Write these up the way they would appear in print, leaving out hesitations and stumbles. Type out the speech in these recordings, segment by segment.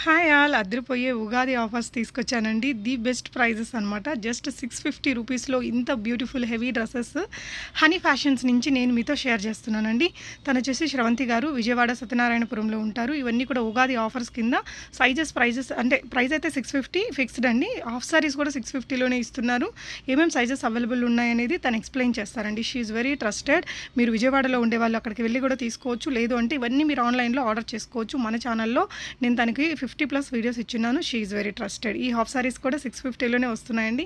Hi all అదిరిపోయే Ugadi offers తీసుకొచ్చానండి. The best prizes అనమాట. జస్ట్ 650 రూపీస్‌లో ఇంత beautiful heavy dresses honey fashions నుంచి నేను మీతో షేర్ చేస్తున్నానండి. తనొచ్చేసి శ్రవంతి గారు విజయవాడ సత్యనారాయణపురంలో ఉంటారు. ఇవన్నీ కూడా ఉగాది ఆఫర్స్ కింద ప్రైజెస్ అంటే ప్రైస్ అయితే 650 ఫిక్స్డ్ అండి. హాఫ్ సారీస్ కూడా 650లోనే ఇస్తున్నారు. ఏమేం సైజెస్ అవైలబుల్ ఉన్నాయనేది తను ఎక్స్‌ప్లెయిన్ చేస్తారండి. She is very trusted. మీరు విజయవాడలో ఉండేవాళ్ళు అక్కడికి వెళ్ళి కూడా తీసుకోవచ్చు. లేదు అంటే ఇవన్నీ మీరు ఆన్‌లైన్‌లో ఆర్డర్ చేసుకోవచ్చు. మన ఛానల్‌లో నేను తనకి 50+ వీడియోస్ ఇచ్చున్నాను. She is very trusted. ఈ హాఫ్ సారీస్ కూడా 650లోనే వస్తున్నాయండి.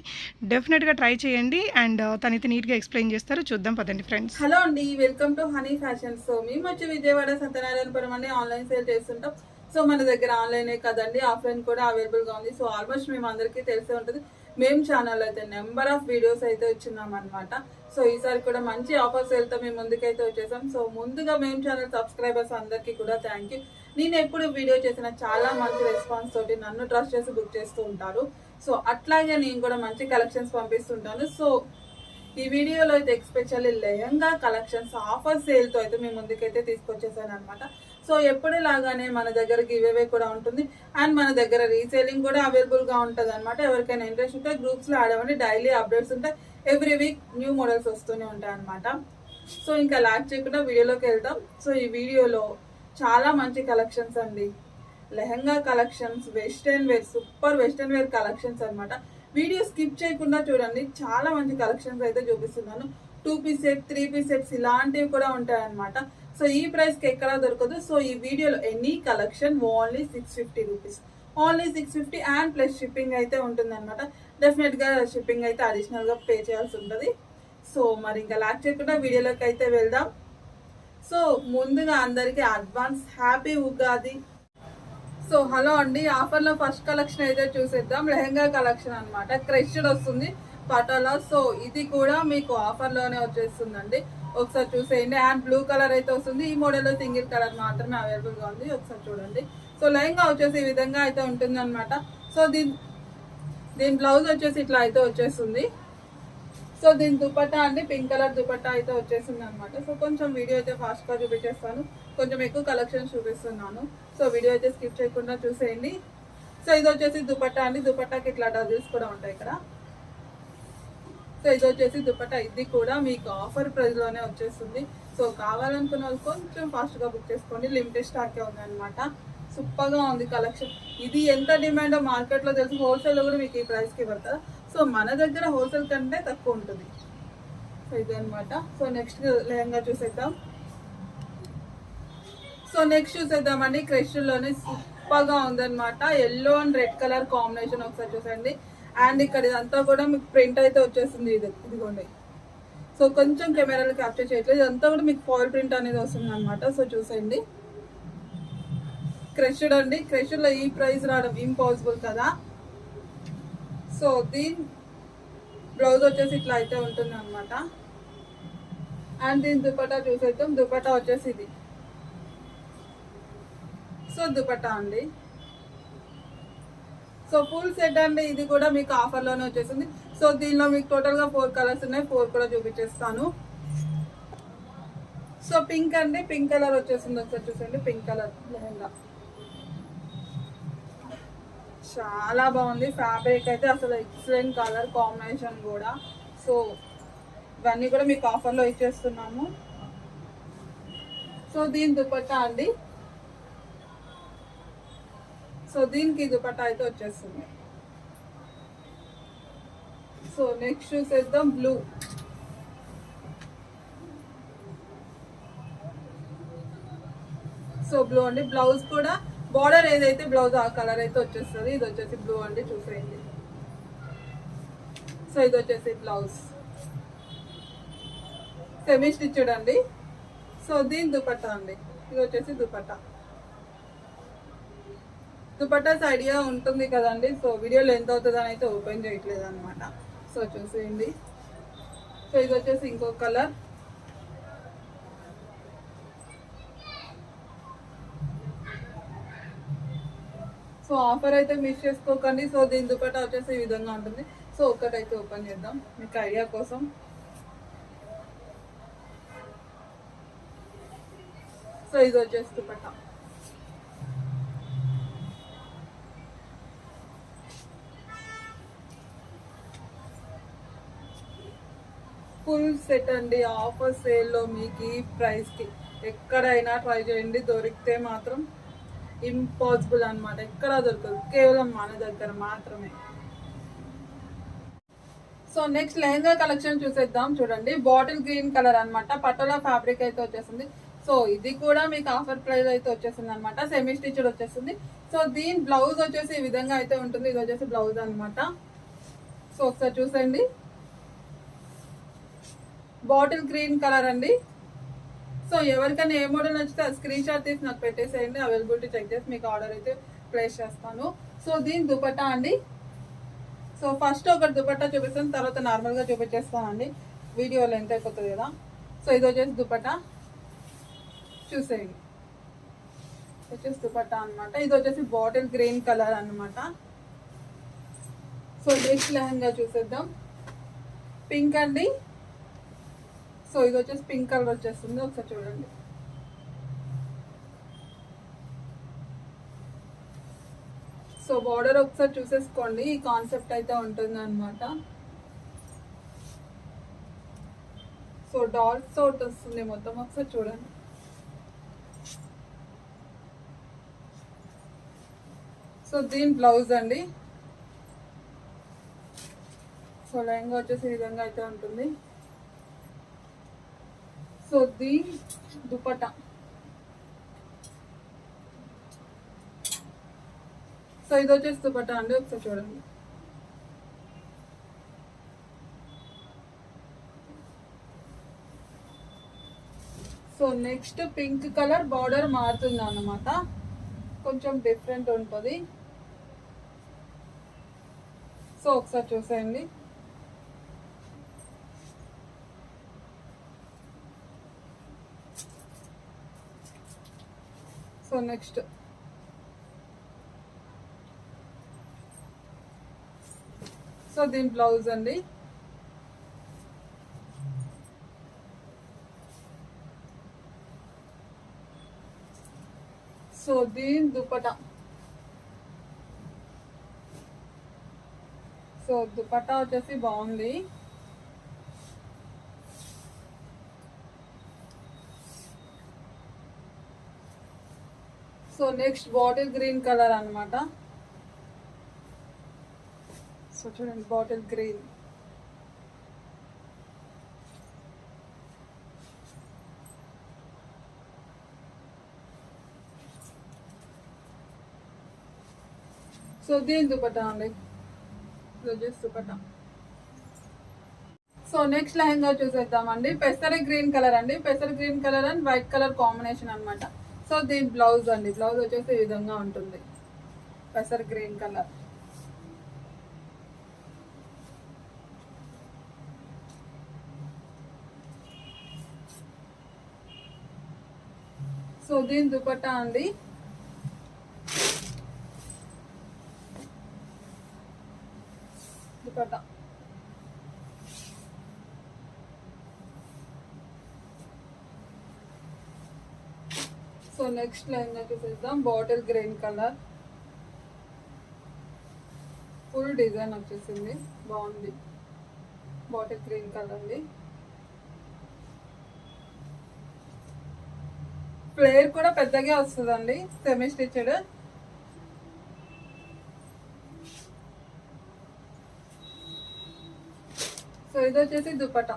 డెఫినెట్గా ట్రై చేయండి. అండ్ తనైతే నీట్గా ఎక్స్ప్లెయిన్ చేస్తారు. చూద్దాం పదండి ఫ్రెండ్స్. హలో అండి, welcome to honey fashions. So మేము వచ్చి విజయవాడ సత్యనారాయణపురం అని ఆన్లైన్ సేల్ చేస్తుంటాం. సో మన దగ్గర ఆన్లైనే కదండి, ఆఫ్లైన్ కూడా అవైలబుల్ గా ఉంది. సో ఆల్మోస్ట్ మేము అందరికీ తెలిసే ఉంటుంది. మేము ఛానల్ అయితే నెంబర్ ఆఫ్ వీడియోస్ అయితే ఇచ్చున్నాం అనమాట. సో ఈసారి కూడా మంచి ఆఫర్ సేల్ తో మేము ముందుకైతే వచ్చేసాం. సో ముందుగా మేము ఛానల్ సబ్స్క్రైబర్స్ అందరికీ కూడా థ్యాంక్ యూ. నేను ఎప్పుడు వీడియో చేసిన చాలా మంచి రెస్పాన్స్ తోటి నన్ను ట్రస్ట్ చేసి బుక్ చేస్తూ ఉంటారు. సో అట్లాగే నేను కూడా మంచి కలెక్షన్స్ పంపిస్తుంటాను. సో ఈ వీడియోలో అయితే especially lehenga collections offer sale తో అయితే మేము ముందుకైతే తీసుకొచ్చేసాను అనమాట. సో ఎప్పుడులాగానే మన దగ్గర గివేవే కూడా ఉంటుంది అండ్ మన దగ్గర రీసేలింగ్ కూడా అవైలబుల్ గా ఉంటుంది అనమాట. ఎవరికైనా ఇంట్రెస్ట్ ఉంటే గ్రూప్స్ లో ఆడవండి. డైలీ అప్డేట్స్ ఉంటాయి. ఎవ్రీ వీక్ న్యూ మోడల్స్ వస్తూనే ఉంటాయి అనమాట. సో ఇంకా లాక్ చేయకుండా వీడియోలోకి వెళ్దాం. సో ఈ వీడియోలో చాలా మంచి కలెక్షన్స్ అండి. Lehenga collections, western wear, super western wear collections అనమాట. వీడియో స్కిప్ చేయకుండా చూడండి. చాలా మంచి కలెక్షన్స్ అయితే చూపిస్తున్నాను. 2 పీస్ సెట్, 3 పీస్ సెట్స్ ఇలాంటివి కూడా ఉంటాయి అనమాట. సో ఈ ప్రైస్ కి ఎక్కడా దొరకదు. సో ఈ వీడియోలో any collection only 650 rupees, only 650 and plus shipping అయితే ఉంటుంది అనమాట. డెఫినెట్ గా షిప్పింగ్ అయితే అడిషనల్ గా పే చేయాల్సి ఉంటుంది. సో మరి ఇంకా లాక్ చేయకుండా వీడియోలోకి అయితే వెళ్దాం. సో ముందుగా అందరికీ advance happy Ugadi. So hello అండి, ఆఫర్ లో ఫస్ట్ కలెక్షన్ అయితే చూసేద్దాం. లెహంగా కలెక్షన్ అనమాట. క్రష్డ్ వస్తుంది పటాలా. సో ఇది కూడా మీకు ఆఫర్ లోనే వచ్చేస్తుందండి. ఒకసారి చూసేయండి. అండ్ బ్లూ కలర్ అయితే వస్తుంది. ఈ మోడల్ లో సింగిల్ కలర్ మాత్రమే అవైలబుల్ గా ఉంది. ఒకసారి చూడండి. సో లెహంగా వచ్చేసి ఈ విధంగా అయితే ఉంటుంది అనమాట. సో దీని బ్లౌజ్ వచ్చేసి ఇట్లా అయితే వచ్చేస్తుంది. సో దీని దుపట్టా అండి పింక్ కలర్ దుపట్టా అయితే వచ్చేసింది అనమాట. సో కొంచెం వీడియో అయితే ఫాస్ట్ గా చూపించేస్తాను. కొంచెం ఎక్కువ కలెక్షన్ చూపిస్తున్నాను. సో వీడియో అయితే స్కిప్ చేయకుండా చూసేయండి. సో ఇది వచ్చేసి దుపట్టా అండి. దుపట్టాకి ఇట్లా డజిల్స్ కూడా ఉంటాయి ఇక్కడ. సో ఇది వచ్చేసి దుపట్టా. ఇది కూడా మీకు ఆఫర్ ప్రైస్ లోనే వచ్చేస్తుంది. సో కావాలనుకున్న వాళ్ళు కొంచెం ఫాస్ట్ గా బుక్ చేసుకోండి. లిమిటెడ్ స్టాకే ఉంది అనమాట. సూపర్ గా ఉంది కలెక్షన్. ఇది ఎంత డిమాండ్ మార్కెట్ లో తెలుసు. హోల్సేల్ లో కూడా మీకు ఈ ప్రైస్ కి పడుతుంది. సో మన దగ్గర హోల్సేల్ కంటే తక్కువ ఉంటుంది. సో ఇది అనమాట. సో నెక్స్ట్ లెహంగా చూసేద్దాం. సో నెక్స్ట్ చూసేద్దామండి. క్రష్లోనే సూపర్ గా ఉందన్నమాట. Yellow and red colour combination. ఒకసారి చూసండి. అండ్ ఇక్కడ ఇదంతా కూడా మీకు ప్రింట్ అయితే వచ్చేస్తుంది. ఇదిగోండి. సో కొంచెం కెమెరాలో క్యాప్చర్ చేయట్లేదు. ఇదంతా కూడా మీకు ఫాయిల్ ప్రింట్ అనేది వస్తుంది అనమాట. సో చూసేయండి. క్రష్డ్ అండి. క్రష్డ్ లో ఈ ప్రైస్ రావడం ఇంపాసిబుల్ కదా. సో దీని బ్లౌజ్ వచ్చేసి ఇట్లా అయితే ఉంటుంది అనమాట. అండ్ దీని దుపట్టా చూసేద్దాం. దుపట్టా వచ్చేసి ఇది. సో దుపట్టా అండి. సో ఫుల్ సెట్ అండి. ఇది కూడా మీకు ఆఫర్ లోనే వచ్చేసింది. సో దీనిలో మీకు టోటల్ గా 4 కలర్స్ ఉన్నాయి. 4 కూడా చూపించేస్తాను. సో పింక్ అండి. పింక్ కలర్ వచ్చేసింది. ఒకసారి చూసండి. పింక్ కలర్ లెహంగా చాలా బాగుంది. ఫ్యాబ్రిక్ అయితే అసలు ఎక్సలెంట్ కలర్ కాంబినేషన్ కూడా. సో ఇవన్నీ కూడా మీకు ఆఫర్లో ఇచ్చేస్తున్నాము. సో దీని దుపట్టా అండి. సో దీనికి దుపట్టా అయితే వచ్చేస్తుంది. సో నెక్స్ట్ చూసేద్దాం బ్లూ. సో బ్లూ అండి. బ్లౌజ్ కూడా బార్డర్ ఏదైతే బ్లౌజ్ ఆ కలర్ అయితే వచ్చేస్తుంది. ఇది వచ్చేసి బ్లూ అండి. చూసేయండి. సో ఇది వచ్చేసి బ్లౌజ్ సెమీ స్టిచ్డ్ అండి. సో దీని దుపట్టా అండి. ఇది వచ్చేసి దుపట్టా. దుపట్టాస్ ఐడియా ఉంటుంది కదండి. సో వీడియోలో ఎంత అవుతుందని అయితే ఓపెన్ చేయట్లేదు అనమాట. సో చూసేయండి. సో ఇది వచ్చేసి ఇంకో కలర్. సో ఆఫర్ అయితే మిస్ చేసుకోకండి. సో దీని దుపట్టా వచ్చేసి ఈ విధంగా ఉంటుంది. సో ఒక్కటైతే ఓపెన్ చేద్దాం మీకు ఐడియా కోసం. సో ఇది వచ్చేసి దుపట్టా. ఫుల్ సెట్ అండి, ఆఫర్ సేల్లో మీకు ఈ ప్రైస్కి ఎక్కడైనా ట్రై చేయండి, దొరికితే మాత్రం ఇంపాసిబుల్ అనమాట, ఎక్కడా దొరకదు, కేవలం మన దగ్గర మాత్రమే. సో నెక్స్ట్ లెహంగా కలెక్షన్ చూసేద్దాం. చూడండి, బాటిల్ గ్రీన్ కలర్ అనమాట, పటోలా ఫ్యాబ్రిక్ అయితే వచ్చేసింది. సో ఇది కూడా మీకు ఆఫర్ ప్రైస్ అయితే వచ్చేసింది అనమాట, సెమీ స్టిచ్డ్ వచ్చేసింది. సో దీని బ్లౌజ్ వచ్చేసి ఈ విధంగా అయితే ఉంటుంది, ఇది వచ్చేసి బ్లౌజ్ అనమాట. సో ఒకసారి చూసండి, బాటిల్ గ్రీన్ కలర్ అండి. సో ఎవరికైనా ఏ మోడల్ నచ్చితే స్క్రీన్ షాట్ తీసి నాకు పెట్టేసేయండి, అవైలబిలిటీ చెక్ చేసి మీకు ఆర్డర్ అయితే ప్లేస్ చేస్తాను. సో దీని దుపట్టా అండి. సో ఫస్ట్ ఒకటి దుపట్టా చూపిస్తాను, తర్వాత నార్మల్గా చూపించేస్తానండి, వీడియో లెంత్ అయిపోతుంది కదా. సో ఇది వచ్చేసి దుపట్టా చూసేయండి, వచ్చేసి దుపట్టా అనమాట. ఇది వచ్చేసి బాటిల్ గ్రీన్ కలర్ అనమాట. సో నెక్స్ట్ లెహంగా చూసేద్దాం, పింక్ అండి. సో ఇది వచ్చేసి పింక్ కలర్ వచ్చేస్తుంది, ఒకసారి చూడండి. సో బార్డర్ ఒకసారి చూసేసుకోండి, ఈ కాన్సెప్ట్ అయితే ఉంటుంది అనమాట. సో డాట్స్ అవుట్ వస్తుంది మొత్తం, ఒకసారి చూడండి. సో దీని బ్లౌజ్ అండి. సో లెహంగా వచ్చేసి ఈ విధంగా అయితే ఉంటుంది. సో దీని దుపట్టా. సో ఇది వచ్చేసి దుపట్టా అండి, ఒకసారి చూడండి. So next pink colour, border మారుతుంది అన్నమాట, కొంచెం డిఫరెంట్ ఉంటుంది. సో ఒకసారి చూసేయండి. సో నెక్స్ట్ సో దీని బ్లౌజ్ అండి. సో దీని దుపట్టా. సో దుపట్టా వచ్చేసి బాగుంది. So next bottle green colour అనమాట. సో చూడండి, బాటిల్ గ్రీన్. సో దీని దుపట్టా అండి, దుపట్టా. సో నెక్స్ట్ లెహంగా చూసేద్దామండి, పెసర గ్రీన్ కలర్ అండి, పెసర green colour and white colour combination అనమాట. సో దీని బ్లౌజ్ అండి, బ్లౌజ్ వచ్చేసి ఈ విధంగా ఉంటుంది, పెసర్ గ్రీన్ కలర్. సో దీని దుపట్టా అండి. దుపట్టా. సో నెక్స్ట్ లెహంగా చూసేద్దాం, bottle green colour, full design వచ్చేసింది, బాగుంది, బాటిల్ గ్రీన్ కలర్ అండి. ఫ్లేర్ కూడా పెద్దగా వస్తుందండి, సెమీ స్టిచ్డ్. సో ఇది వచ్చేసి దుపట్టా.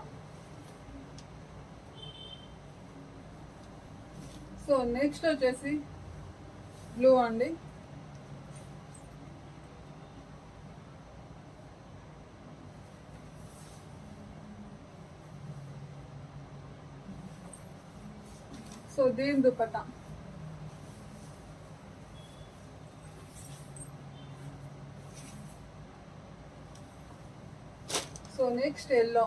సో నెక్స్ట్ వచ్చేసి బ్లూ అండి. సో దీని dupatta. So next yellow.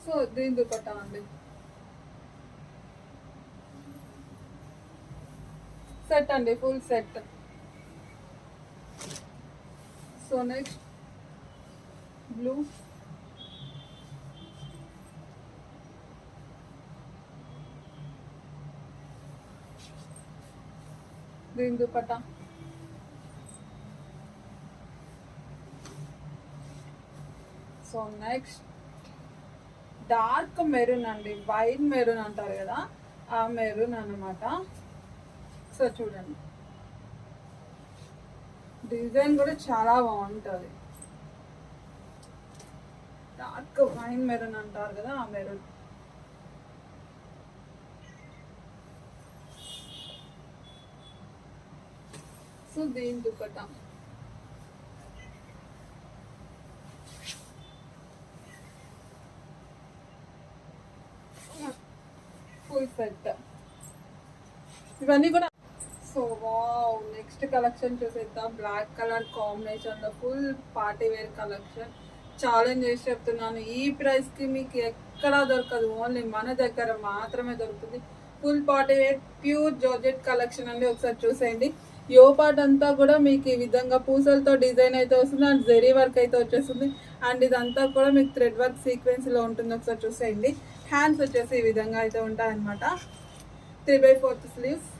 So దీని దుపట్టా అండి. సెట్ అండి, full set. So next blue. దీని dupatta. So next dark maroon అండి, వైట్ మెరూన్ అంటారు కదా, ఆ మెరూన్ అన్నమాట. సో చూడండి డిజైన్ కూడా చాలా బాగుంటుంది. డార్క్ వైన్ మెరూన్ అంటారు కదా, ఆ మెరూన్. సో దీని దుపట్టా. ఫుల్ సెట్ ఇవన్నీ కూడా. సో వావ్, నెక్స్ట్ కలెక్షన్ చూసేద్దాం. బ్లాక్ కలర్ కాంబినేషన్ లో full party wear collection. Challenge చేసి చెప్తున్నాను, ఈ ప్రైస్ కి మీకు ఎక్కడా దొరకదు, ఓన్లీ మన దగ్గర మాత్రమే దొరుకుతుంది. Full party wear pure georgette collection అండి. ఒకసారి చూసేయండి. యో పార్ట్ అంతా కూడా మీకు ఈ విధంగా పూసలతో డిజైన్ అయితే వస్తుంది, అండ్ జెరీ వర్క్ అయితే వచ్చేస్తుంది. అండ్ ఇదంతా కూడా మీకు థ్రెడ్ వర్క్ సీక్వెన్స్ లో ఉంటుంది. ఒకసారి చూసేయండి. హ్యాండ్స్ వచ్చేసి ఈ విధంగా అయితే ఉంటాయన్నమాట. 3/4 స్లీవ్స్.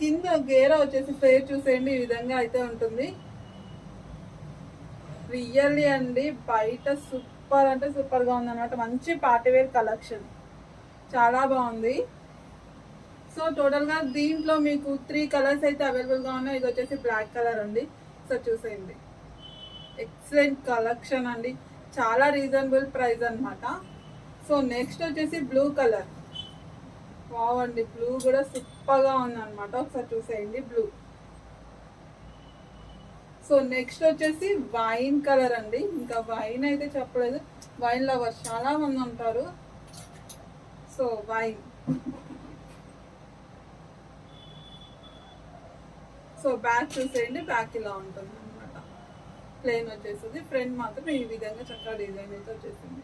కింద గేరా వచ్చేసి ఫ్లేర్ చూసేయండి, ఈ విధంగా అయితే ఉంటుంది. రియల్లీ అండి బయట సూపర్ అంటే సూపర్ గా ఉంది అనమాట. మంచి పార్టీవేర్ కలెక్షన్, చాలా బాగుంది. సో టోటల్ గా దీంట్లో మీకు 3 కలర్స్ అయితే అవైలబుల్ గా ఉన్నాయి. ఇది వచ్చేసి బ్లాక్ కలర్ అండి. సో చూసేయండి, ఎక్సలెంట్ కలెక్షన్ అండి, చాలా రీజనబుల్ ప్రైస్ అన్నమాట. సో నెక్స్ట్ వచ్చేసి బ్లూ కలర్. వావ్ అండి, బ్లూ కూడా సూపర్ గా ఉంది అనమాట. ఒకసారి చూసేయండి బ్లూ. సో నెక్స్ట్ వచ్చేసి వైన్ కలర్ అండి. ఇంకా వైన్ అయితే చెప్పలేదు, వైన్ లవర్స్ చాలా మంది ఉంటారు. So wine. సో బ్యాక్ చూసేయండి, బ్యాక్ ఇలా ఉంటుంది అనమాట. ప్లెయిన్ వచ్చేసింది, ఫ్రంట్ మాత్రం ఈ విధంగా చక్కగా డిజైన్ అయితే వచ్చేసింది.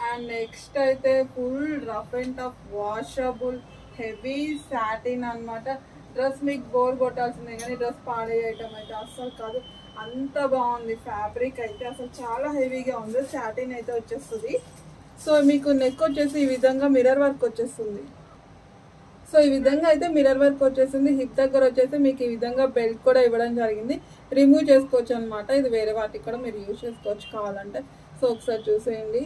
అండ్ నెక్స్ట్ అయితే full rough and tough washable heavy satin అన్నమాట. డ్రెస్ మీకు బోర్ కొట్టాల్సిందే కానీ డ్రెస్ పాడే ఐటమ్ అయితే అస్సలు కాదు, అంత బాగుంది. ఫ్యాబ్రిక్ అయితే అసలు చాలా హెవీగా ఉంది. సాటిన్ అయితే వచ్చేస్తుంది. సో మీకు నెక్ వచ్చేసి ఈ విధంగా మిర్రర్ వర్క్ వచ్చేస్తుంది. సో ఈ విధంగా అయితే మిర్రర్ వర్క్ వచ్చేసింది. హిప్ దగ్గర వచ్చేసి మీకు ఈ విధంగా బెల్ట్ కూడా ఇవ్వడం జరిగింది. రిమూవ్ చేసుకోవచ్చు అనమాట. ఇది వేరే వాటికి కూడా మీరు యూజ్ చేసుకోవచ్చు కావాలంటే. సో ఒకసారి చూసేయండి,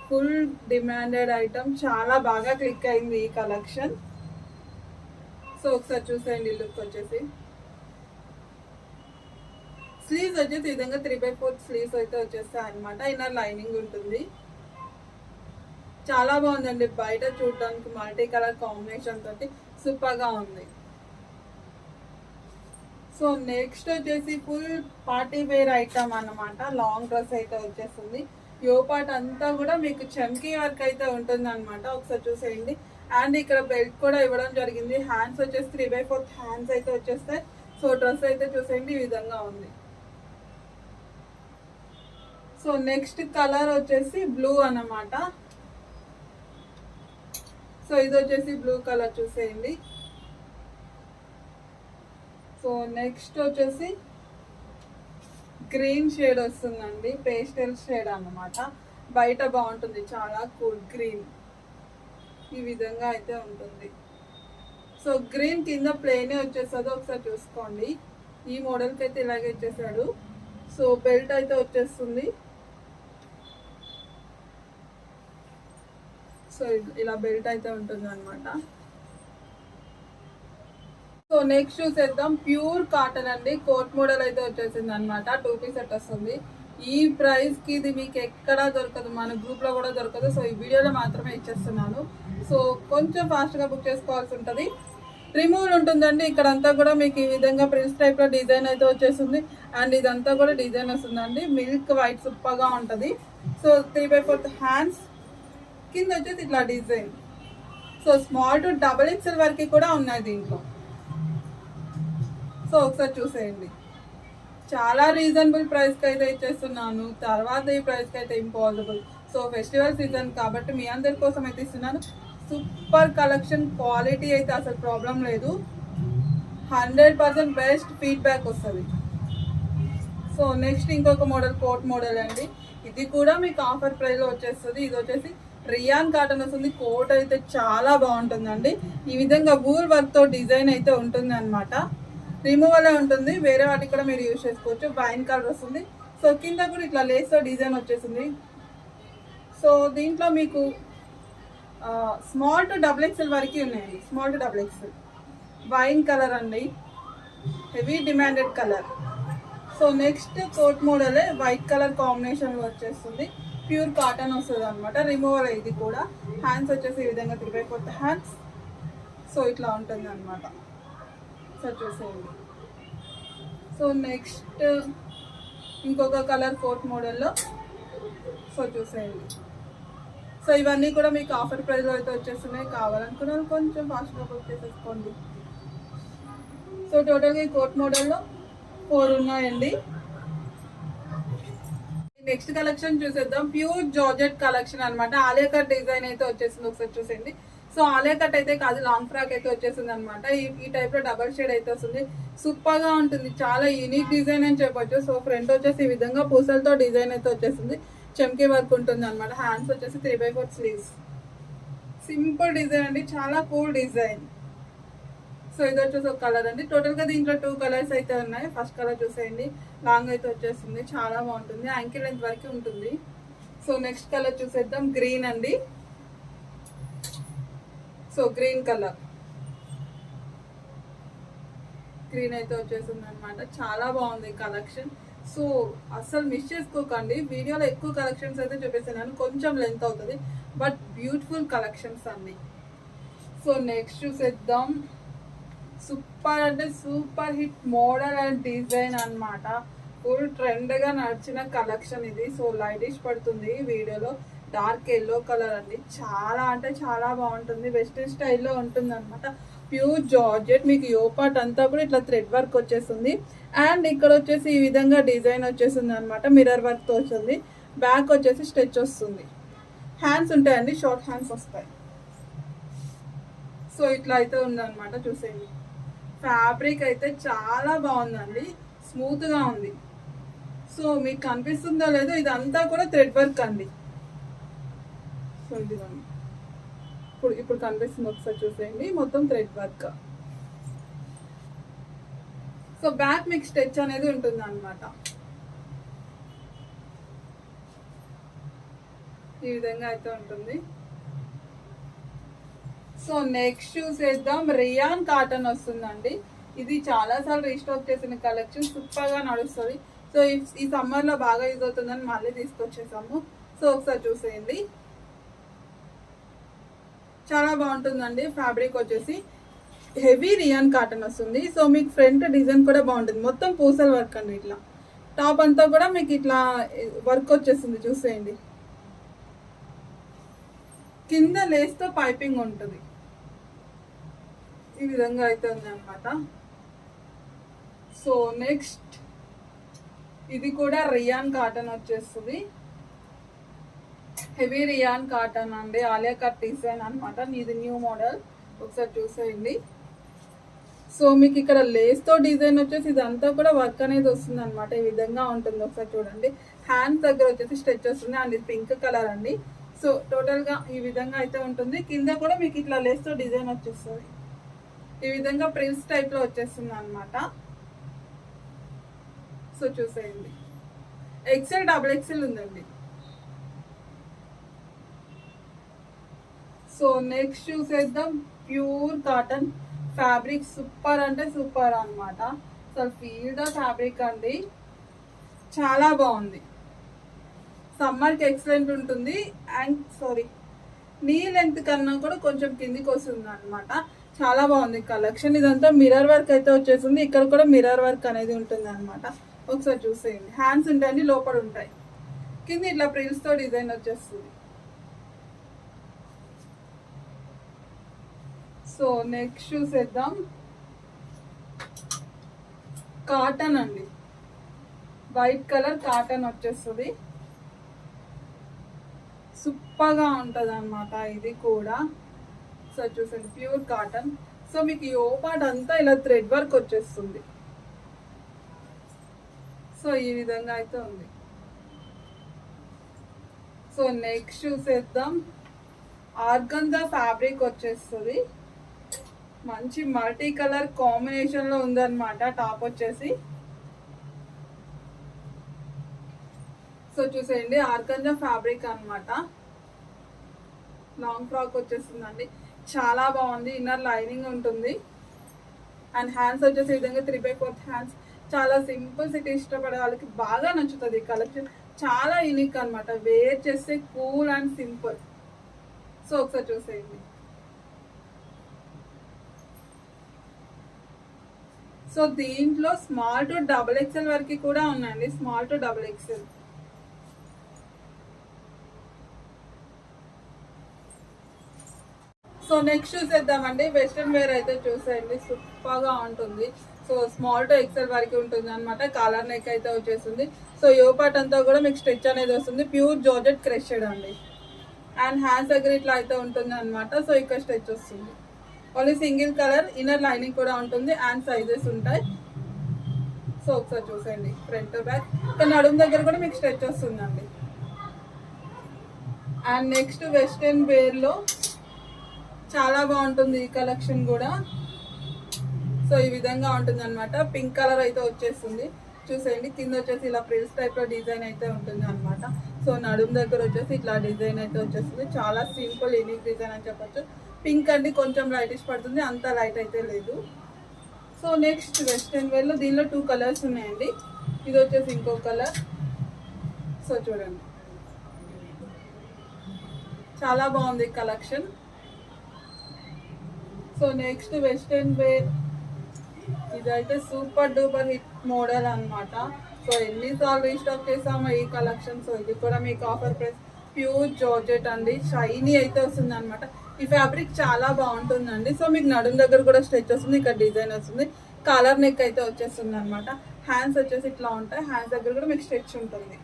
ఫుల్ డిమాండెడ్ ఐటమ్, చాలా బాగా క్లిక్ అయింది ఈ కలెక్షన్. సో ఒకసారి చూసేయండి లుక్ వచ్చేసి. స్లీవ్స్ వచ్చేసి ఈ విధంగా 3/4 స్లీవ్స్ అయితే వచ్చేస్తాయి అనమాట. ఇన్నర్ లైనింగ్ ఉంటుంది. చాలా బాగుందండి, బయట చూడడానికి మల్టీ కలర్ కాంబినేషన్ తోటి సూపర్ గా ఉంది. సో నెక్స్ట్ వచ్చేసి ఫుల్ పార్టీ వేర్ ఐటమ్ అన్నమాట. లాంగ్ డ్రెస్ అయితే వచ్చేస్తుంది. యో పార్ట్ అంతా కూడా మీకు చమ్కీ వర్క్ అయితే ఉంటుంది అనమాట. ఒకసారి చూసేయండి. అండ్ ఇక్కడ బెల్ట్ కూడా ఇవ్వడం జరిగింది. హ్యాండ్స్ వచ్చేసి 3/4 హ్యాండ్స్ అయితే వచ్చేస్తాయి. సో డ్రెస్ అయితే చూసేయండి, ఈ విధంగా ఉంది. సో నెక్స్ట్ కలర్ వచ్చేసి బ్లూ అన్నమాట. సో ఇది వచ్చేసి బ్లూ కలర్ చూసేయండి. సో నెక్స్ట్ వచ్చేసి గ్రీన్ షేడ్ వస్తుందండి, పేస్టల్ షేడ్ అన్నమాట. బయట బాగుంటుంది, చాలా కూల్ గ్రీన్ ఈ విధంగా అయితే ఉంటుంది. సో గ్రీన్ కింద ప్లెయిన్ వచ్చేస్తుంది. ఒకసారి చూసుకోండి. ఈ మోడల్కి అయితే ఇలాగే ఇచ్చేసాడు. సో బెల్ట్ అయితే వచ్చేస్తుంది. సో ఇలా బెల్ట్ అయితే ఉంటుంది అనమాట. సో నెక్స్ట్ చూసేద్దాం. ప్యూర్ కాటన్ అండి, కోట్ మోడల్ అయితే వచ్చేసింది అనమాట. 2 పీస్ సెట్ వస్తుంది. ఈ ప్రైస్ కి ఇది మీకు ఎక్కడా దొరకదు, మన గ్రూప్ లో కూడా దొరకదు. సో ఈ వీడియోలో మాత్రమే ఇచ్చేస్తున్నాను. సో కొంచెం ఫాస్ట్ గా బుక్ చేసుకోవాల్సి ఉంటుంది. రిమూవల్ ఉంటుందండి. ఇక్కడ అంతా కూడా మీకు ఈ విధంగా ప్రిన్స్ టైప్ లో డిజైన్ అయితే వచ్చేస్తుంది. అండ్ ఇదంతా కూడా డిజైన్ వస్తుందండి. మిల్క్ వైట్ సూపర్ గా ఉంటుంది. సో 3/4 హ్యాండ్స్, కింద వచ్చేసి ఇట్లా design. So small to XXL వరకు కూడా ఉన్నాయి దీంట్లో. సో ఒకసారి చూసేయండి, చాలా రీజనబుల్ ప్రైస్కి అయితే ఇచ్చేస్తున్నాను. తర్వాత ఈ ప్రైస్కి అయితే ఇంపాసిబుల్. సో ఫెస్టివల్ సీజన్ కాబట్టి మీ అందరి కోసం అయితే ఇస్తున్నాను. సూపర్ కలెక్షన్, క్వాలిటీ అయితే అసలు ప్రాబ్లం లేదు. 100% బెస్ట్ ఫీడ్బ్యాక్ వస్తుంది. సో నెక్స్ట్ ఇంకొక మోడల్ కోట్ మోడల్ అండి. ఇది కూడా మీకు ఆఫర్ ప్రైస్లో వచ్చేస్తుంది. ఇది వచ్చేసి రియాన్ కాటన్ వస్తుంది. కోట్ అయితే చాలా బాగుంటుందండి. ఈ విధంగా వూల్ వర్క్ తో డిజైన్ అయితే ఉంటుంది అనమాట. రిమూవల్ ఉంటుంది, వేరే వాటికి కూడా మీరు యూజ్ చేసుకోవచ్చు. వైన్ కలర్ వస్తుంది. సో కింద కూడా ఇట్లా లేస్ తో డిజైన్ వచ్చేసింది. సో దీంట్లో మీకు స్మాల్ టు డబుల్ ఎక్స్ఎల్ వరకు ఉన్నాయండి. Small to double XL wine colour అండి, heavy demanded colour. So next coat మోడలే వైట్ కలర్ కాంబినేషన్ వచ్చేస్తుంది. ప్యూర్ కాటన్ వస్తుంది అనమాట. రిమూవల్ ఇది కూడా. హ్యాండ్స్ వచ్చేసి ఈ విధంగా 3/4 హ్యాండ్స్. సో ఇట్లా ఉంటుంది అనమాట. సో చూసేయండి. సో నెక్స్ట్ ఇంకొక కలర్ కోట్ మోడల్లో. సో చూసేయండి. సో ఇవన్నీ కూడా మీకు ఆఫర్ ప్రైస్లో అయితే వచ్చేస్తున్నాయి. కావాలనుకున్నారు కొంచెం ఫాస్ట్గా బుక్ చేసేసుకోండి. సో టోటల్గా ఈ కోట్ మోడల్లో 4 ఉన్నాయండి. నెక్స్ట్ కలెక్షన్ చూసేద్దాం. ప్యూర్ జార్జెట్ కలెక్షన్ అనమాట. ఆలియా కట్ డిజైన్ అయితే వచ్చేసింది, ఒకసారి చూసేయండి. సో ఆలియా కట్ అయితే కాదు, లాంగ్ ఫ్రాక్ అయితే వచ్చేసింది అనమాట. ఈ టైప్ లో డబల్ షేడ్ అయితే వస్తుంది. సూపర్ గా ఉంటుంది, చాలా యూనిక్ డిజైన్ అని చెప్పొచ్చు. సో ఫ్రంట్ వచ్చేసి ఈ విధంగా పూసలతో డిజైన్ అయితే వచ్చేసింది. చెమ్కీ వర్క్ ఉంటుంది అనమాట. హ్యాండ్స్ వచ్చేసి 3/4 స్లీవ్స్. సింపుల్ డిజైన్ అండి, చాలా కూల్ డిజైన్. సో ఇది వచ్చేసి ఒక కలర్ అండి. టోటల్ గా దీంట్లో 2 కలర్స్ అయితే ఉన్నాయి. ఫస్ట్ కలర్ చూసేయండి, లాంగ్ అయితే వచ్చేస్తుంది, చాలా బాగుంటుంది, యాంకిల్ లెంత్ వరకు ఉంటుంది. సో నెక్స్ట్ కలర్ చూసేద్దాం. గ్రీన్ అండి. సో గ్రీన్ కలర్, గ్రీన్ అయితే వచ్చేసింది అనమాట. చాలా బాగుంది కలెక్షన్. సో అస్సలు మిస్ చేసుకోకండి. వీడియోలో ఎక్కువ కలెక్షన్స్ అయితే చూపిస్తున్నాను, కొంచెం లెంత్ అవుతుంది, బట్ బ్యూటిఫుల్ కలెక్షన్స్ అన్ని. సో నెక్స్ట్ చూసేద్దాం. సూపర్ అంటే super hit model and design అన్నమాట. ఫుల్ ట్రెండ్ గా నడిచిన కలెక్షన్ ఇది. సో లైటిష్ పడుతుంది వీడియోలో. డార్క్ ఎల్లో కలర్ అండి, చాలా అంటే చాలా బాగుంటుంది. వెస్టర్న్ స్టైల్లో ఉంటుంది అనమాట. Pure georgette. మీకు యోపాట్ అంతా కూడా ఇట్లా థ్రెడ్ వర్క్ వచ్చేస్తుంది. అండ్ ఇక్కడ వచ్చేసి ఈ విధంగా డిజైన్ వచ్చేసింది అనమాట. మిర్రర్ వర్క్ తో వచ్చింది. బ్యాక్ వచ్చేసి స్ట్రెచ్ వస్తుంది. హ్యాండ్స్ ఉంటాయండి, షార్ట్ హ్యాండ్స్ వస్తాయి. సో ఇట్లా అయితే ఉందన్నమాట. చూసేయండి. ఫ్యాబ్రిక్ అయితే చాలా బాగుందండి, స్మూత్ గా ఉంది. సో మీకు కనిపిస్తుందో లేదో, ఇదంతా కూడా థ్రెడ్ వర్క్ అండి. సో ఇదిగోండి, ఇప్పుడు కనిపిస్తుంది, ఒకసారి చూసేయండి. మొత్తం థ్రెడ్ వర్క్. సో బ్యాక్ మీకు స్ట్రెచ్ అనేది ఉంటుంది అనమాట. ఈ విధంగా అయితే ఉంటుంది. సో నెక్స్ట్ చూసేద్దాం. రియాన్ కాటన్ వస్తుందండి. ఇది చాలా సార్లు రీస్టాక్ చేసిన కలెక్షన్, సూపర్ గా నడుస్తుంది. సో ఈ సమ్మర్ లో బాగా యూజ్ అవుతుందని మళ్ళీ తీసుకొచ్చేసాము. సో ఒకసారి చూసేయండి, చాలా బాగుంటుందండి. ఫ్యాబ్రిక్ వచ్చేసి హెవీ రియాన్ కాటన్ వస్తుంది. సో మీకు ఫ్రంట్ డిజైన్ కూడా బాగుంటుంది, మొత్తం పూసల వర్క్ అండి. ఇట్లా టాప్ అంతా కూడా మీకు ఇట్లా వర్క్ వచ్చేస్తుంది. చూసేయండి, కింద లేస్ తో పైపింగ్ ఉంటుంది. ఈ విధంగా అయితే ఉంది అనమాట. సో నెక్స్ట్ ఇది కూడా రియాన్ కాటన్ వచ్చేస్తుంది. హెవీ రియాన్ కాటన్ అండి, ఆలియా కట్ డిజైన్ అనమాట. ఇది న్యూ మోడల్, ఒకసారి చూసేయండి. సో మీకు ఇక్కడ లేస్ తో డిజైన్ వచ్చేసి ఇదంతా కూడా వర్క్ అనేది వస్తుంది అనమాట. ఈ విధంగా ఉంటుంది, ఒకసారి చూడండి. హ్యాండ్స్ దగ్గర వచ్చేసి స్ట్రెచ్ వస్తుంది. అండ్ ఇది పింక్ కలర్ అండి. సో టోటల్ గా ఈ విధంగా అయితే ఉంటుంది. కింద కూడా మీకు ఇట్లా లేస్ తో డిజైన్ వచ్చేస్తుంది. ఈ విధంగా ప్రిల్స్ టైప్ లో వచ్చేస్తుంది అనమాట. సో చూసేయండి. ఎక్సెల్, డబుల్ ఎక్సెల్ ఉందండి. సో నెక్స్ట్ చూసేద్దాం. ప్యూర్ కాటన్ ఫ్యాబ్రిక్, సూపర్ అంటే సూపర్ అనమాట. అసలు ఫీల్ ద ఫ్యాబ్రిక్ అండి, చాలా బాగుంది. సమ్మర్కి ఎక్సలెంట్ ఉంటుంది. అండ్ నీ లెంత్ కన్నా కూడా కొంచెం కిందికి వస్తుంది అనమాట. చాలా బాగుంది కలెక్షన్. ఇదంతా మిర్రర్ వర్క్ అయితే వచ్చేసింది. ఇక్కడ కూడా మిర్రర్ వర్క్ అనేది ఉంటుంది అనమాట. ఒకసారి చూసేయండి. హ్యాండ్స్ ఉంటాయండి, లోపల ఉంటాయి. కింద ఇట్లా ప్రిల్స్ తో డిజైన్ వచ్చేస్తుంది. సో నెక్స్ట్ చూసేద్దాం. కాటన్ అండి, వైట్ కలర్ కాటన్ వచ్చేస్తుంది. సూపర్ గా ఉంటది అనమాట ఇది కూడా. సో చూసండి, ప్యూర్ కాటన్. సో మీకు ఈ ఓపాట్ అంతా ఇలా థ్రెడ్ వర్క్ వచ్చేస్తుంది. సో ఈ విధంగా అయితే ఉంది. సో నెక్స్ట్ చూసేద్దాం. ఆర్గంజా ఫ్యాబ్రిక్ వచ్చేస్తుంది, మంచి మల్టీ కలర్ కాంబినేషన్ లో ఉందన్నమాట టాప్ వచ్చేసి. సో చూసేయండి ఆర్గంజా ఫ్యాబ్రిక్ అన్నమాట, లాంగ్ ఫ్రాక్ వచ్చేస్తుందండి, చాలా బాగుంది. ఇన్నర్ లైనింగ్ ఉంటుంది అండ్ హ్యాండ్స్ వచ్చేసి ఈ విధంగా 3/4 హ్యాండ్స్. చాలా సింపుల్ సిటీ ఇష్టపడే వాళ్ళకి బాగా నచ్చుతుంది ఈ కలెక్షన్, చాలా యూనిక్ అన్నమాట. వేర్ చేస్తే కూల్ అండ్ సింపుల్. సో ఒకసారి చూసేయండి. సో దీంట్లో స్మాల్ టు XXL వరకు కూడా ఉన్నాయండి, small to XXL. So next చూసేద్దామండి, వెస్ట్రన్ వేర్ అయితే చూసేయండి, సూపర్ గా ఉంటుంది. సో స్మాల్ టు XL వరకు ఉంటుంది అనమాట. కాలర్ నెక్ అయితే వచ్చేస్తుంది. సో యో పార్ట్ అంతా కూడా మీకు స్ట్రెచ్ అనేది వస్తుంది, ప్యూర్ జార్జెట్ క్రషెడ్ అండి. అండ్ హ్యాండ్స్ దగ్గర ఇట్లా అయితే ఉంటుంది అనమాట. సో ఇక్కడ స్ట్రెచ్ వస్తుంది, only single colour, inner lining కూడా ఉంటుంది అండ్ సైజెస్ ఉంటాయి. సో ఒకసారి చూసేయండి ఫ్రంట్ బ్యాక్. ఇక్కడ నడుము దగ్గర కూడా మీకు స్ట్రెచ్ వస్తుందండి. అండ్ నెక్స్ట్ వెస్ట్రన్ వేర్ లో చాలా బాగుంటుంది ఈ కలెక్షన్ కూడా. సో ఈ విధంగా ఉంటుంది అనమాట, పింక్ కలర్ అయితే వచ్చేస్తుంది. చూసేయండి కింద వచ్చేసి ఇలా ప్రిల్స్ టైప్ లో డిజైన్ అయితే ఉంటుంది అనమాట. సో నడుము దగ్గర వచ్చేసి ఇట్లా డిజైన్ అయితే వచ్చేస్తుంది, చాలా సింపుల్ యూనిక్ డిజైన్ అని చెప్పొచ్చు. పింక్ అండి కొంచెం లైటిష్ పడుతుంది, అంత లైట్ అయితే లేదు. సో నెక్స్ట్ వెస్ట్రన్ వేర్ లో దీనిలో 2 కలర్స్ ఉన్నాయండి. ఇది వచ్చేసి ఇంకో కలర్. సో చూడండి చాలా బాగుంది collection. So next western wear, ఇదైతే సూపర్ డూపర్ హిట్ మోడల్ అన్నమాట. సో ఎన్నిసార్లు రీస్టాక్ చేసామో ఈ కలెక్షన్. సో ఇది కూడా మీకు ఆఫర్ ప్రైస్, ప్యూర్ జార్జెట్ అండి, షైనీ అయితే వస్తుంది అనమాట. ఈ ఫ్యాబ్రిక్ చాలా బాగుంటుందండి. సో మీకు నడుము దగ్గర కూడా స్ట్రెచ్ వస్తుంది, ఇక్కడ డిజైన్ వస్తుంది, కాలర్ నెక్ అయితే వచ్చేస్తుంది అనమాట. హ్యాండ్స్ వచ్చేసి ఇట్లా ఉంటాయి, హ్యాండ్స్ దగ్గర కూడా మీకు స్ట్రెచ్ ఉంటుంది.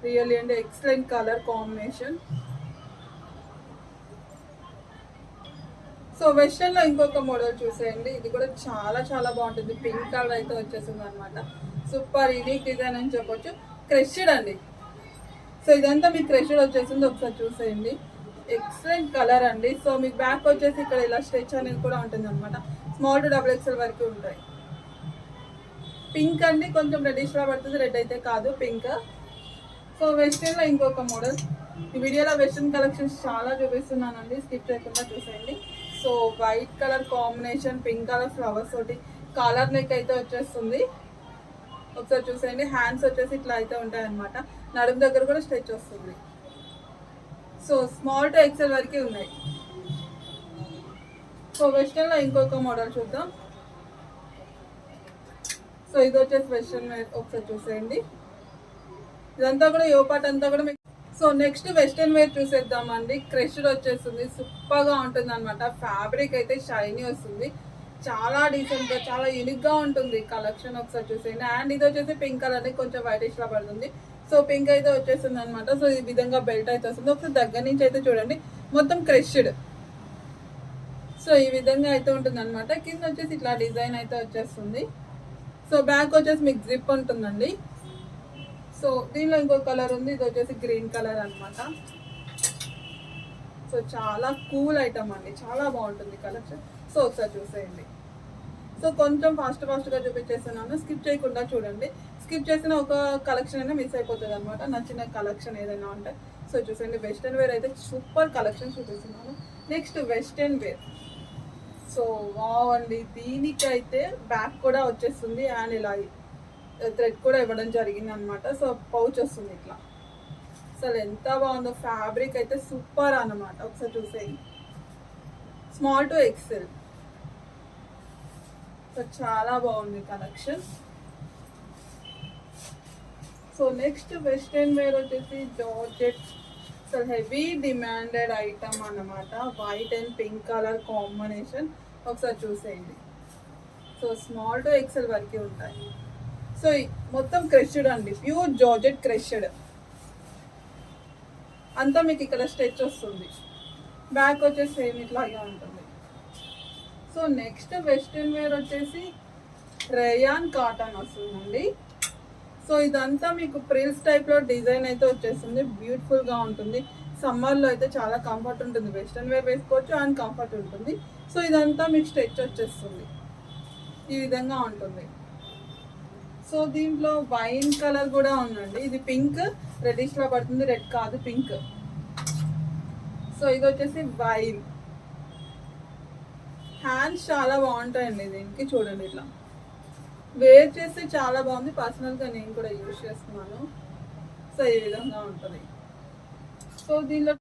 రియల్లీ అండి excellent colour combination. So western లో ఇంకొక మోడల్ చూసేయండి, ఇది కూడా చాలా చాలా బాగుంటుంది, పింక్ కలర్ అయితే వచ్చేసింది అనమాట. సూపర్ యూనిక్ డిజైన్ అని చెప్పొచ్చు, క్రషెడ్ అండి. సో ఇదంతా మీకు క్రషెడ్ వచ్చేసింది, ఒకసారి చూసేయండి. ఎక్సలెంట్ కలర్ అండి. సో మీకు బ్యాక్ వచ్చేసి ఇక్కడ ఇలా స్ట్రెచ్ అనేది కూడా ఉంటుంది అనమాట. స్మాల్ టు XXL వరకు ఉంటాయి. పింక్ అండి, కొంచెం రెడ్డిష్ లా పడుతుంది, రెడ్ అయితే కాదు, పింక్. సో వెస్ట్రన్ లో ఇంకొక మోడల్. ఈ వీడియోలో వెస్ట్రన్ కలెక్షన్స్ చాలా చూపిస్తున్నానండి, స్కిప్ చేయకుండా చూసేయండి. So white colour combination, pink colour flowers తోటి కాలర్ నెక్ అయితే వచ్చేస్తుంది. ఒకసారి చూసేయండి. హ్యాండ్స్ వచ్చేసి ఇట్లా అయితే ఉంటాయి అనమాట, నడుము దగ్గర కూడా స్ట్రెచ్ వస్తుంది. సో స్మాల్ టు XL వరకు ఉన్నాయి. సో వెస్ట్రన్ లో ఇంకొక మోడల్ చూద్దాం. సో ఇది వచ్చేసి వెస్ట్రన్ వేర్, ఒకసారి చూసేయండి. ఇదంతా కూడా యో పార్ట్ అంతా కూడా మీకు. సో నెక్స్ట్ వెస్ట్రన్ వేర్ చూసేద్దామండి. క్రష్డ్ వచ్చేస్తుంది, సూపర్ గా ఉంటుంది అనమాట. ఫ్యాబ్రిక్ అయితే షైనీ వస్తుంది, చాలా డీసెంట్ గా, చాలా యూనిక్ గా ఉంటుంది కలెక్షన్. ఒకసారి చూసేయండి. అండ్ ఇది వచ్చేసి పింక్ కలర్, కొంచెం వైటిష్ లా పడుతుంది. సో పింక్ అయితే వచ్చేస్తుంది అనమాట. సో ఈ విధంగా బెల్ట్ అయితే వస్తుంది. ఒకసారి దగ్గర నుంచి అయితే చూడండి, మొత్తం క్రష్డ్. సో ఈ విధంగా అయితే ఉంటుంది అనమాట. కింద వచ్చేసి ఇట్లా డిజైన్ అయితే వచ్చేస్తుంది. సో బ్యాక్ వచ్చేసి మీకు జిప్ ఉంటుందండి. సో దీనిలో ఇంకో కలర్ ఉంది, ఇది వచ్చేసి గ్రీన్ కలర్ అనమాట. సో చాలా కూల్ ఐటమ్ అండి, చాలా బాగుంటుంది కలెక్షన్. సో ఒకసారి చూసేయండి. సో కొంచెం ఫాస్ట్గా చూపించేస్తున్నాను, స్కిప్ చేయకుండా చూడండి. స్కిప్ చేసిన ఒక కలెక్షన్ అయినా మిస్ అయిపోతుంది అనమాట, నచ్చిన కలెక్షన్ ఏదైనా ఉంటే. సో చూసేయండి, వెస్ట్రన్ వేర్ అయితే సూపర్ కలెక్షన్ చూపిస్తున్నాను. Next western wear. So wow అండి, దీనికైతే బ్యాక్ కూడా వచ్చేస్తుంది అండ్ ఇలా థ్రెడ్ కూడా ఇవ్వడం జరిగింది అనమాట. సో పౌచ్ వస్తుంది ఇట్లా. అసలు ఎంత బాగుందో, ఫ్యాబ్రిక్ అయితే సూపర్ అన్నమాట. ఒకసారి చూసేయండి, స్మాల్ టు XL. సో చాలా బాగుంది collection. So next western wear వచ్చేసి జార్జెట్, అసలు హెవీ డిమాండెడ్ ఐటమ్ అన్నమాట. White and pink colour combination. ఒకసారి చూసేయండి. సో స్మాల్ టు XL వరకు ఉంటాయి. సో మొత్తం క్రష్డ్ అండి, ప్యూర్ జార్జెట్ క్రష్డ్ అంతా. మీకు ఇక్కడ స్ట్రెచ్ వస్తుంది, బ్యాక్ వచ్చేసి సేమ్ ఇట్లాగే ఉంటుంది. సో నెక్స్ట్ వెస్ట్రన్ వేర్ వచ్చేసి రేయాన్ కాటన్ వస్తుందండి. సో ఇదంతా మీకు ప్రిల్స్ టైప్ లో డిజైన్ అయితే వచ్చేస్తుంది, బ్యూటిఫుల్ గా ఉంటుంది. సమ్మర్లో అయితే చాలా కంఫర్ట్ ఉంటుంది, వెస్ట్రన్ వేర్ వేసుకోవచ్చు అండ్ కంఫర్ట్ ఉంటుంది. సో ఇదంతా మీకు స్ట్రెచ్ వచ్చేస్తుంది, ఈ విధంగా ఉంటుంది. సో దీంట్లో వైన్ కలర్ కూడా ఉందండి, ఇది పింక్ రెడ్డిష్లా పడుతుంది, రెడ్ కాదు పింక్. సో ఇది వచ్చేసి వైన్. హ్యాండ్స్ చాలా బాగుంటాయండి దీనికి, చూడండి ఇట్లా వేర్ చేస్తే చాలా బాగుంది. పర్సనల్గా నేను కూడా యూజ్ చేస్తున్నాను. సో ఈ విధంగా ఉంటుంది. సో దీనిలో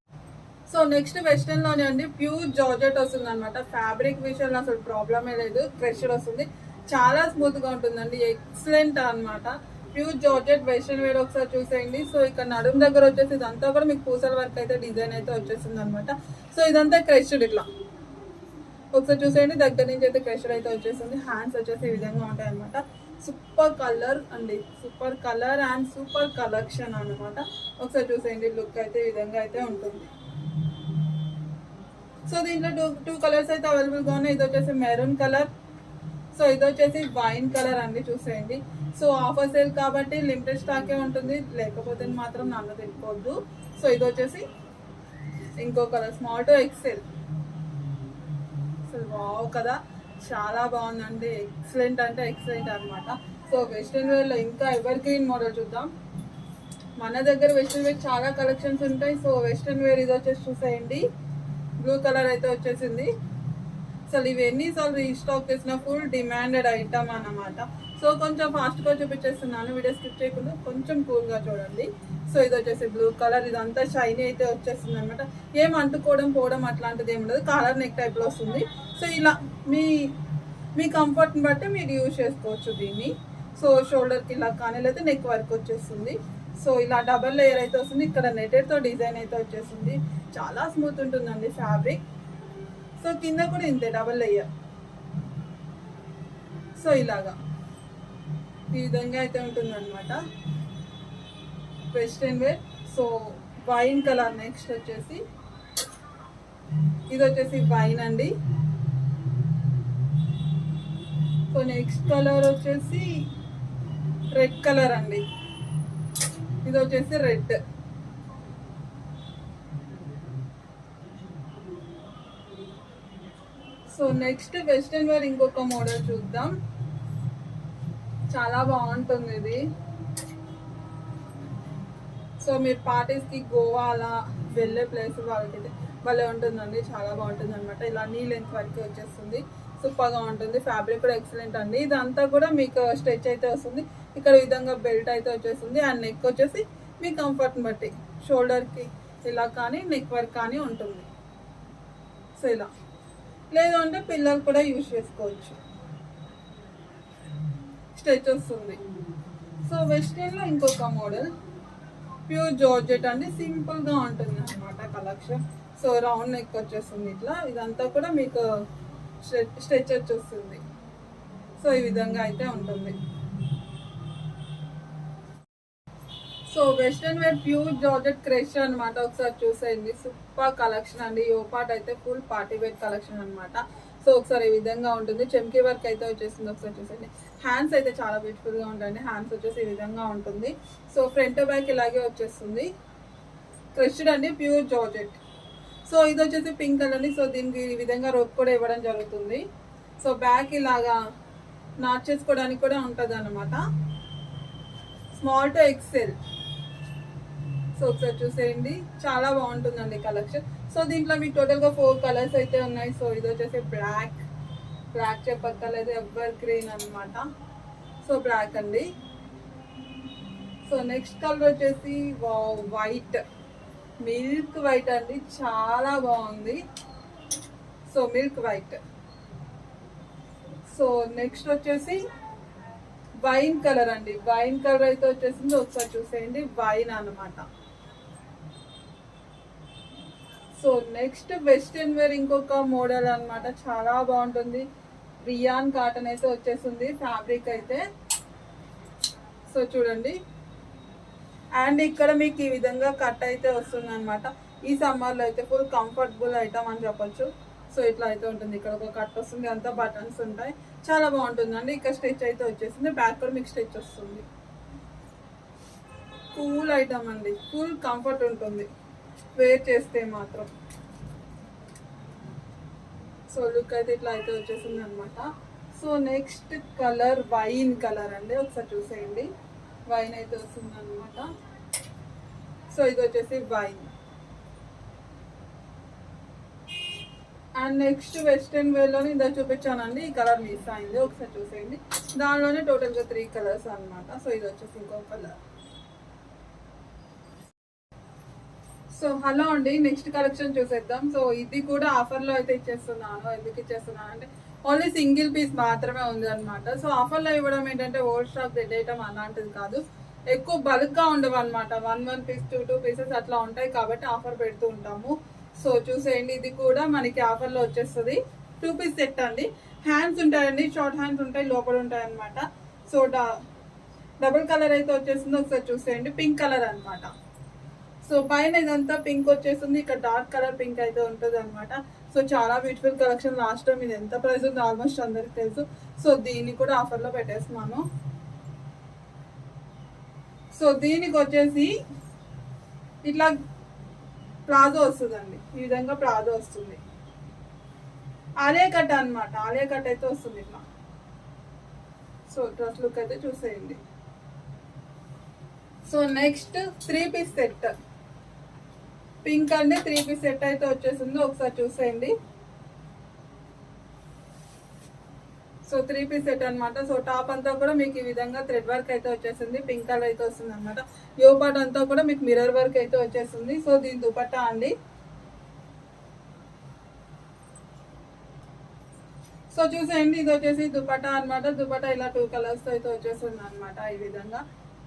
నెక్స్ట్ వెస్టర్న్లోనే అండి ప్యూర్ జార్జెట్ వస్తుంది అనమాట. ఫ్యాబ్రిక్ విషయంలో అసలు ప్రాబ్లమే లేదు, క్రష్డ్ వస్తుంది, చాలా స్మూత్గా ఉంటుందండి, ఎక్సలెంట్ అనమాట. ప్యూర్ జార్జెట్ వెస్టర్న్ వేర్ ఒకసారి చూసేయండి. సో ఇక్కడ నడుము దగ్గర వచ్చేసి ఇదంతా కూడా మీకు పూసల వర్క్ అయితే డిజైన్ అయితే వచ్చేసింది అనమాట. సో ఇదంతా క్రష్డ్, ఇట్లా ఒకసారి చూసేయండి, దగ్గర నుంచి అయితే క్రష్డ్ అయితే వచ్చేసింది. హ్యాండ్స్ వచ్చేసి ఈ విధంగా ఉంటాయి అనమాట. సూపర్ కలర్ అండి, super colour and super collection అనమాట. ఒకసారి చూసేయండి, లుక్ అయితే ఈ విధంగా అయితే ఉంటుంది. సో దీంట్లో టూ కలర్స్ అయితే అవైలబుల్గా ఉన్నాయి. ఇది వచ్చేసి మెరూన్ కలర్, సో ఇది వచ్చేసి వైన్ కలర్ అండి, చూసేయండి. సో ఆఫర్ సేల్ కాబట్టి లిమిటెడ్ స్టాకే ఉంటుంది, లేకపోతే మాత్రం నన్ను తిప్పుకోవద్దు. సో ఇది వచ్చేసి ఇంకో కలర్, స్మాల్ టు ఎక్సెల్. అసలు వావ్ కదా, చాలా బాగుందండి, ఎక్సలెంట్ అంటే ఎక్సలెంట్ అనమాట. సో వెస్ట్రన్ వేర్లో ఇంకా ఎవర్ గ్రీన్ మోడల్ చూద్దాం. మన దగ్గర వెస్ట్రన్ వేర్ చాలా కలెక్షన్స్ ఉంటాయి. సో వెస్ట్రన్ వేర్ ఇది వచ్చేసి చూసేయండి, బ్లూ కలర్ అయితే వచ్చేసింది. అసలు ఇవి ఎన్నిసార్లు రీస్టాక్ చేసిన ఫుల్ డిమాండెడ్ ఐటమ్ అన్నమాట. సో కొంచెం ఫాస్ట్గా చూపించేస్తున్నాను, వీడియో స్కిప్ చేయకుండా కొంచెం కూల్గా చూడండి. సో ఇది వచ్చేసి బ్లూ కలర్, ఇదంతా షైనీ అయితే వచ్చేస్తుంది అనమాట. ఏం అంటుకోవడం పోవడం అట్లాంటిది ఏమి ఉండదు, కాలర్ నెక్ టైప్లో వస్తుంది. సో ఇలా మీ కంఫర్ట్ని బట్టి మీరు యూజ్ చేసుకోవచ్చు దీన్ని. సో షోల్డర్కి ఇలా కానీ లేకపోతే నెక్ వరకు వచ్చేస్తుంది. సో ఇలా డబల్ లేయర్ అయితే వస్తుంది, ఇక్కడ నెటెడ్తో డిజైన్ అయితే వచ్చేస్తుంది, చాలా స్మూత్ ఉంటుందండి ఫ్యాబ్రిక్. సో కింద కూడా ఇంతే డబల్ లేయర్. సో ఇలాగా ఈ విధంగా అయితే ఉంటుంది అనమాట western wear. So wine colour, next వచ్చేసి ఇది వచ్చేసి వైన్ అండి. సో నెక్స్ట్ కలర్ వచ్చేసి రెడ్ కలర్ అండి, ఇది వచ్చేసి red. So next western wear ఇంకొక మోడల్ చూద్దాం, చాలా బాగుంటుంది ఇది. సో మీరు పార్టీస్కి గోవా అలా వెళ్ళే ప్లేస్ వాళ్ళకి భలే ఉంటుందండి, చాలా బాగుంటుంది అనమాట. ఇలా నీ లెంత్ వరకు వచ్చేస్తుంది, సూపర్గా ఉంటుంది. ఫ్యాబ్రిక్ కూడా ఎక్సలెంట్ అండి. ఇదంతా కూడా మీకు స్ట్రెచ్ అయితే వస్తుంది, ఇక్కడ ఈ విధంగా బెల్ట్ అయితే వచ్చేస్తుంది. అండ్ నెక్ వచ్చేసి మీ కంఫర్ట్ని బట్టి షోల్డర్కి ఇలా కానీ నెక్ వర్క్ కానీ ఉంటుంది. సో ఇలా లేదు అంటే పిల్లలు కూడా యూజ్ చేసుకోవచ్చు, స్ట్రెచ్ వస్తుంది. సో వెస్ట్రన్లో ఇంకొక మోడల్ ప్యూర్ జార్జెట్ అండి, సింపుల్గా ఉంటుంది అనమాట కలెక్షన్. సో రౌండ్ నెక్ వచ్చేస్తుంది ఇట్లా, ఇదంతా కూడా మీకు స్ట్రెచ్ వచ్చేస్తుంది. సో ఈ విధంగా అయితే ఉంటుంది. So western wear pure georgette crush అనమాట, ఒకసారి చూసేయండి, సూపర్ కలెక్షన్ అండి. యో పార్ట్ అయితే ఫుల్ పార్టీ వేర్ కలెక్షన్ అనమాట. సో ఒకసారి ఈ విధంగా ఉంటుంది, చెమ్కీ వర్క్ అయితే వచ్చేసింది, ఒకసారి చూసేయండి. హ్యాండ్స్ అయితే చాలా బ్యూటిఫుల్గా ఉంటాయండి, హ్యాండ్స్ వచ్చేసి ఈ విధంగా ఉంటుంది. సో ఫ్రంట్ బ్యాక్ ఇలాగే వచ్చేస్తుంది, క్రష్డ్ అండి, ప్యూర్ జార్జెట్. సో ఇది వచ్చేసి పింక్ కలర్ అండి. సో దీనికి ఈ విధంగా రోప్ కూడా ఇవ్వడం జరుగుతుంది. సో బ్యాక్ ఇలాగా నాట్ చేసుకోవడానికి కూడా ఉంటుంది అనమాట, స్మాల్ టు ఎక్సెల్. సో ఒకసారి చూసేయండి, చాలా బాగుంటుందండి కలెక్షన్. సో దీంట్లో మీకు టోటల్గా 4 కలర్స్ అయితే ఉన్నాయి. సో ఇది వచ్చేసి బ్లాక్ చెప్పక్కర్లేదు, ఎవర్ గ్రీన్ అనమాట. సో బ్లాక్ అండి. సో నెక్స్ట్ కలర్ వచ్చేసి వైట్, మిల్క్ వైట్ అండి, చాలా బాగుంది. So milk white. So next వచ్చేసి వైన్ కలర్ అండి, వైన్ కలర్ అయితే వచ్చేసింది, ఒకసారి చూసేయండి, వైన్ అన్నమాట. సో నెక్స్ట్ వెస్ట్రన్ వేర్ ఇంకొక మోడల్ అన్నమాట, చాలా బాగుంటుంది. రియాన్ కాటన్ అయితే వచ్చేసింది ఫ్యాబ్రిక్ అయితే. సో చూడండి, అండ్ ఇక్కడ మీకు ఈ విధంగా కట్ అయితే వస్తుంది అనమాట. ఈ సమ్మర్లో అయితే ఫుల్ కంఫర్టబుల్ ఐటమ్ అని చెప్పొచ్చు. సో ఇట్లా అయితే ఉంటుంది, ఇక్కడ ఒక కట్ వస్తుంది, అంతా బటన్స్ ఉంటాయి, చాలా బాగుంటుందండి. ఇక్కడ స్టిచ్ అయితే వచ్చేసింది, బ్యాక్ కూడా మీకు స్టిచ్ వస్తుంది. కూల్ ఐటమ్ అండి, ఫుల్ కంఫర్ట్ ఉంటుంది. వేర్ చేస్తే మాత్రం. సో లుక్ అయితే ఇట్లా అయితే వచ్చేసింది అనమాట. So next colour wine colour అండి, ఒకసారి చూసేయండి. వైన్ అయితే వస్తుంది అనమాట. సో ఇది వచ్చేసి వైన్. అండ్ నెక్స్ట్ వెస్ట్రన్ వేర్లోని ఇందా చూపించానండి, ఈ కలర్ మిస్ అయింది, ఒకసారి చూసేయండి. దానిలోనే టోటల్గా 3 కలర్స్ అనమాట. సో ఇది వచ్చేసి ఇంకో కలర్. సో హలో అండి, నెక్స్ట్ కలెక్షన్ చూసేద్దాం. సో ఇది కూడా ఆఫర్లో అయితే ఇచ్చేస్తున్నాను. ఎందుకు ఇచ్చేస్తున్నాను అంటే ఓన్లీ సింగిల్ పీస్ మాత్రమే ఉంది అనమాట. సో ఆఫర్లో ఇవ్వడం ఏంటంటే ఓల్డ్ స్టాక్ డెడ్ ఐటమ్ అలాంటిది కాదు, ఎక్కువ బల్క్గా ఉండవు అనమాట. 1 పీస్ 2 పీసెస్ అట్లా ఉంటాయి కాబట్టి ఆఫర్ పెడుతూ ఉంటాము. సో చూసేయండి, ఇది కూడా మనకి ఆఫర్లో వచ్చేస్తుంది. 2 పీస్ సెట్ అండి. హ్యాండ్స్ ఉంటాయండి, షార్ట్ హ్యాండ్స్ ఉంటాయి, లోపల ఉంటాయి అనమాట. సో డబుల్ కలర్ అయితే వచ్చేసింది, ఒకసారి చూసేయండి. పింక్ కలర్ అనమాట. సో పైన ఇదంతా పింక్ వచ్చేస్తుంది, ఇక్కడ డార్క్ కలర్ పింక్ అయితే ఉంటుంది అనమాట. సో చాలా బ్యూటిఫుల్ కలెక్షన్. లాస్ట్ టైం ఇది ఎంత ప్రైస్ ఉందో ఆల్మోస్ట్ అందరికి తెలుసు. సో దీన్ని కూడా ఆఫర్లో పెట్టేస్తున్నాను. సో దీనికి వచ్చేసి ఇట్లా ప్లాజో వస్తుందండి, ఈ విధంగా ప్లాజో వస్తుంది. ఆలియా కట్ అనమాట, ఆలియా కట్ అయితే వస్తుంది ఇట్లా. సో డ్రెస్ లుక్ అయితే చూసేయండి. So next 3 piece set pink అండి, 3 పీస్ సెట్ అయితే వచ్చేసింది, ఒకసారి చూసేయండి. సో 3 పీస్ సెట్ అనమాట. సో టాప్ అంతా కూడా మీకు ఈ విధంగా థ్రెడ్ వర్క్ అయితే వచ్చేసింది, పింక్ కలర్ అయితే వస్తుంది అనమాట. యో పార్ట్ అంతా కూడా మీకు మిర్రర్ వర్క్ అయితే వచ్చేసింది. సో దీని దుపట్టా అండి. సో చూసేయండి, ఇది వచ్చేసి దుపట్టా అనమాట. దుపట్టా ఇలా 2 కలర్స్ అయితే వచ్చేస్తుంది అనమాట. ఈ విధంగా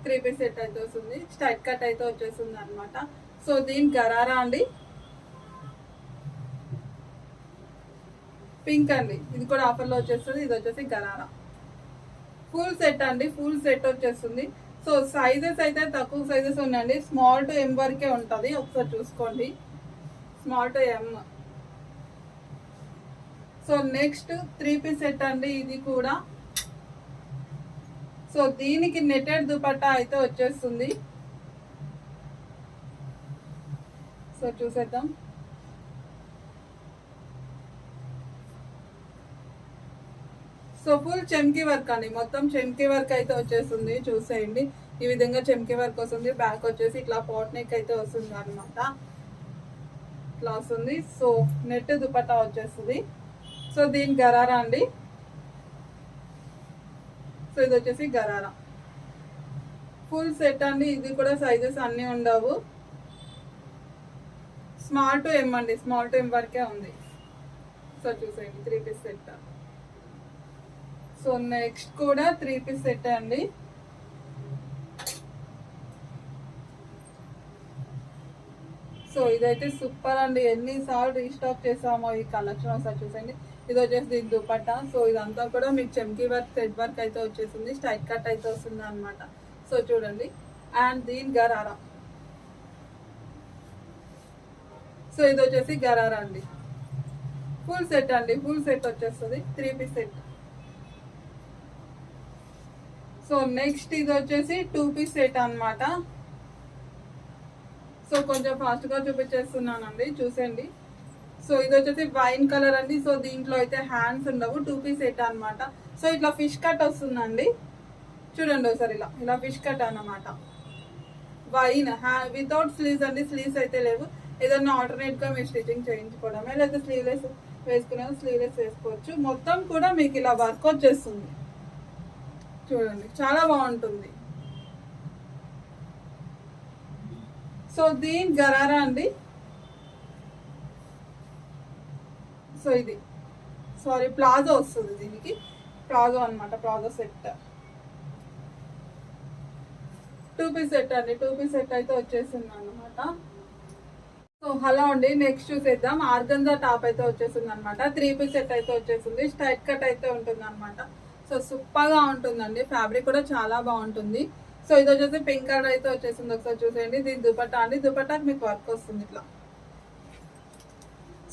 3 పీస్ సెట్ అయితే వస్తుంది, స్ట్రైట్ కట్ అయితే వచ్చేస్తుంది అనమాట. సో దీని గరారా అండి, పింక్ అండి, ఇది కూడా ఆఫర్లో వచ్చేస్తుంది. ఇది వచ్చేసి గరారా ఫుల్ సెట్ అండి, ఫుల్ సెట్ వచ్చేస్తుంది. సో సైజెస్ అయితే తక్కువ సైజెస్ ఉన్నాయండి, స్మాల్ టు ఎం వరకే ఉంటుంది, ఒకసారి చూసుకోండి, small to M. So next 3 piece set అండి, ఇది కూడా. సో దీనికి నెటెడ్ దుపట్టా అయితే వచ్చేస్తుంది. సో చూసేద్దాం. సో ఫుల్ చెమ్కీ వర్క్ అండి, మొత్తం చెమ్కీ వర్క్ అయితే వచ్చేస్తుంది, చూసేయండి. ఈ విధంగా చెమ్కీ వర్క్ వస్తుంది. బ్యాక్ వచ్చేసి ఇట్లా పాట్ నెక్ అయితే వస్తుంది అనమాట, ఇట్లా వస్తుంది. సో నెట్ దుపట్టా వచ్చేస్తుంది. సో దీని గరారా అండి. సో ఇది వచ్చేసి గరారా ఫుల్ సెట్ అండి. ఇది కూడా సైజెస్ అన్నీ ఉండవు, స్మాల్ టు ఎం అండి, స్మాల్ టు ఎం వరకే ఉంది. సో చూసేయండి, 3 పీస్ సెట్. సో నెక్స్ట్ కూడా 3 పీస్ సెట్ అండి. సో ఇదైతే సూపర్ అండి, ఎన్నిసార్లు రీస్టాక్ చేసామో ఈ కలెక్షన్, ఒకసారి చూసేయండి. ఇది వచ్చేసి దీని దుపట్టా. సో ఇదంతా కూడా మీకు చెమ్కీ వర్క్ థ్రెడ్ వర్క్ అయితే వచ్చేసింది, స్ట్రైట్ కట్ అయితే వస్తుంది అనమాట. సో చూడండి. అండ్ దీని గరారా. సో ఇది వచ్చేసి గరారా అండి, ఫుల్ సెట్ అండి, ఫుల్ సెట్ వచ్చేస్తుంది, 3 పీస్ సెట్. సో నెక్స్ట్ ఇది వచ్చేసి 2 పీస్ సెట్ అనమాట. సో కొంచెం ఫాస్ట్గా చూపించేస్తున్నానండి, చూసేయండి. సో ఇది వచ్చేసి వైన్ కలర్ అండి. సో దీంట్లో అయితే హ్యాండ్స్ ఉండవు, 2 పీస్ సెట్ అనమాట. సో ఇట్లా ఫిష్ కట్ వస్తుందండి, చూడండి ఒకసారి. ఇలా ఫిష్ కట్ అన్నమాట. వైన్ వితౌట్ స్లీవ్స్ అండి, స్లీవ్స్ అయితే లేవు. ఏదన్నా ఆల్టర్నేట్గా మీరు స్టిచ్చింగ్ చేయించుకోవడమే, లేదా స్లీవ్లెస్ వేసుకునే స్లీవ్లెస్ వేసుకోవచ్చు. మొత్తం కూడా మీకు ఇలా వర్క్ వచ్చేస్తుంది, చూడండి, చాలా బాగుంటుంది. సో దీని గరారా అండి. సో ఇది ప్లాజో వస్తుంది, దీనికి ప్లాజో అనమాట, ప్లాజో సెట్. 2 పీస్ సెట్ అండి, 2 పీస్ సెట్ అయితే వచ్చేసింది అనమాట. సో హలో అండి, నెక్స్ట్ చూసేద్దాం. ఆర్గంజా టాప్ అయితే వచ్చేసింది అనమాట. 3 పీస్ సెట్ అయితే వచ్చేసింది, స్ట్రైట్ కట్ అయితే ఉంటుంది అనమాట. సో సూపర్ గా ఉంటుందండి, ఫ్యాబ్రిక్ కూడా చాలా బాగుంటుంది. సో ఇది వచ్చేసి పింక్ కలర్ అయితే వచ్చేసింది, ఒకసారి చూసేయండి. దీని దుపట్టా అండి, దుపట్టాకి మీకు వర్క్ వస్తుంది ఇట్లా.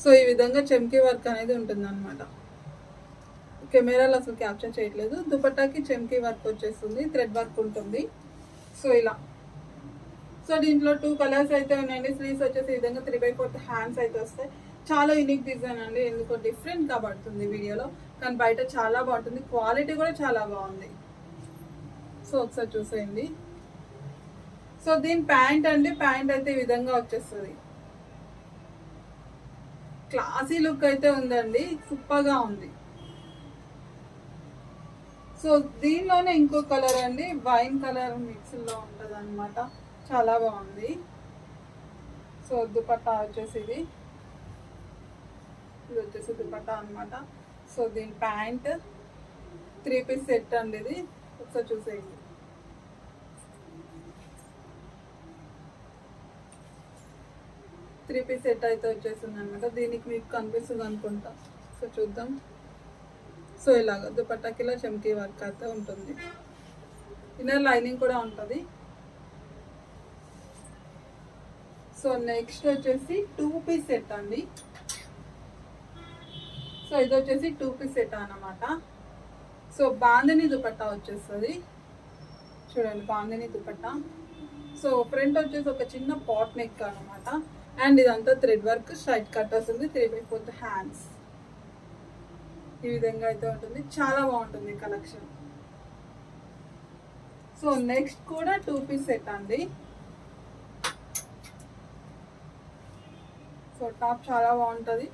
సో ఈ విధంగా చెమ్కీ వర్క్ అనేది ఉంటుంది అనమాట. కెమెరాలో అసలు క్యాప్చర్ చేయట్లేదు. దుపట్టాకి చెమ్కీ వర్క్ వచ్చేస్తుంది, థ్రెడ్ వర్క్ ఉంటుంది. సో ఇలా సో దీంట్లో 2 కలర్స్ అయితే ఉన్నాయండి. స్లీవ్స్ వచ్చేసి ఈ విధంగా 3/4 హ్యాండ్స్ అయితే వస్తాయి. చాలా యూనిక్ డిజైన్ అండి, ఎందుకో డిఫరెంట్ గా పడుతుంది వీడియోలో, కానీ బయట చాలా బాగుంటుంది. క్వాలిటీ కూడా చాలా బాగుంది. సో ఒకసారి చూసేయండి. సో దీని ప్యాంట్ అండి, ప్యాంట్ అయితే ఈ విధంగా వచ్చేస్తుంది. క్లాసీ లుక్ అయితే ఉందండి, సూపర్ గా ఉంది. సో దీనిలోనే ఇంకో కలర్ అండి, వైన్ కలర్ మిక్స్ లో ఉంటది అనమాట, చాలా బాగుంది. సో దుపట్టా వచ్చేసి ఇది వచ్చేసి దుపట్టా అనమాట. సో దీని ప్యాంట్ 3 పీస్ సెట్ అండి, ఇది ఒకసారి చూసేయండి. త్రీ పీస్ సెట్ అయితే వచ్చేసింది అనమాట. దీనికి మీకు కనిపిస్తుంది అనుకుంటా. సో చూద్దాం. సో ఇలాగ దుపట్టాకి ఇలా చమ్కీ వర్క్ అయితే ఉంటుంది. ఇన్నర్ లైనింగ్ కూడా ఉంటుంది. సో నెక్స్ట్ వచ్చేసి 2 పీస్ సెట్ అండి. సో ఇది వచ్చేసి 2 పీస్ సెట్ అన్నమాట. సో బాందిని దుపట్టా వచ్చేస్తుంది, చూడండి బాందిని దుపట్టా. సో ఫ్రంట్ వచ్చేసి ఒక చిన్న పాట్ నెక్ అనమాట, అండ్ ఇదంతా థ్రెడ్ వర్క్, స్ట్రైట్ కట్ వస్తుంది, 3/4 హ్యాండ్స్ ఈ విధంగా అయితే ఉంటుంది. చాలా బాగుంటుంది కలెక్షన్. సో నెక్స్ట్ కూడా 2 పీస్ సెట్ అండి. సో టాప్ చాలా బాగుంటుంది,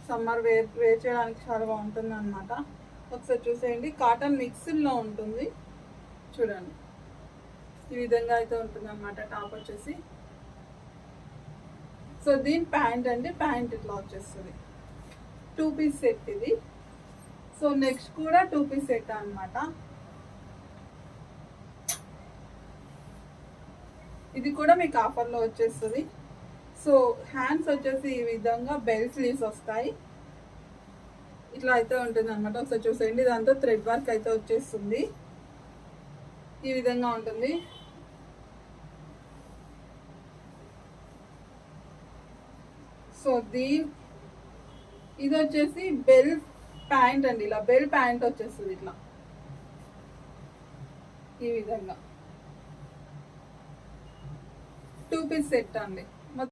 సమ్మర్ వేర్ చేయడానికి చాలా బాగుంటుంది అనమాట. ఒకసారి చూసేయండి. కాటన్ మిక్స్లో ఉంటుంది, చూడండి ఈ విధంగా అయితే ఉంటుంది అనమాట టాప్ వచ్చేసి. సో దీని ప్యాంట్ అండి, ప్యాంట్ ఇట్లా వచ్చేస్తుంది. 2 పీస్ సెట్ ఇది. సో నెక్స్ట్ కూడా 2 పీస్ సెట్ అనమాట. ఇది కూడా మీకు ఆఫర్లో వచ్చేస్తుంది. సో హ్యాండ్స్ వచ్చేసి ఈ విధంగా బెల్ స్లీవ్స్ వస్తాయి, ఇట్లా అయితే ఉంటుంది అనమాట. ఒకసారి చూసేయండి. ఇదంతా థ్రెడ్ వర్క్ అయితే వచ్చేస్తుంది, ఈ విధంగా ఉంటుంది. సో ఇది వచ్చేసి బెల్ ప్యాంట్ అండి, ఇలా బెల్ ప్యాంట్ వచ్చేస్తుంది ఇట్లా ఈ విధంగా. 2 పీస్ సెట్ అండి.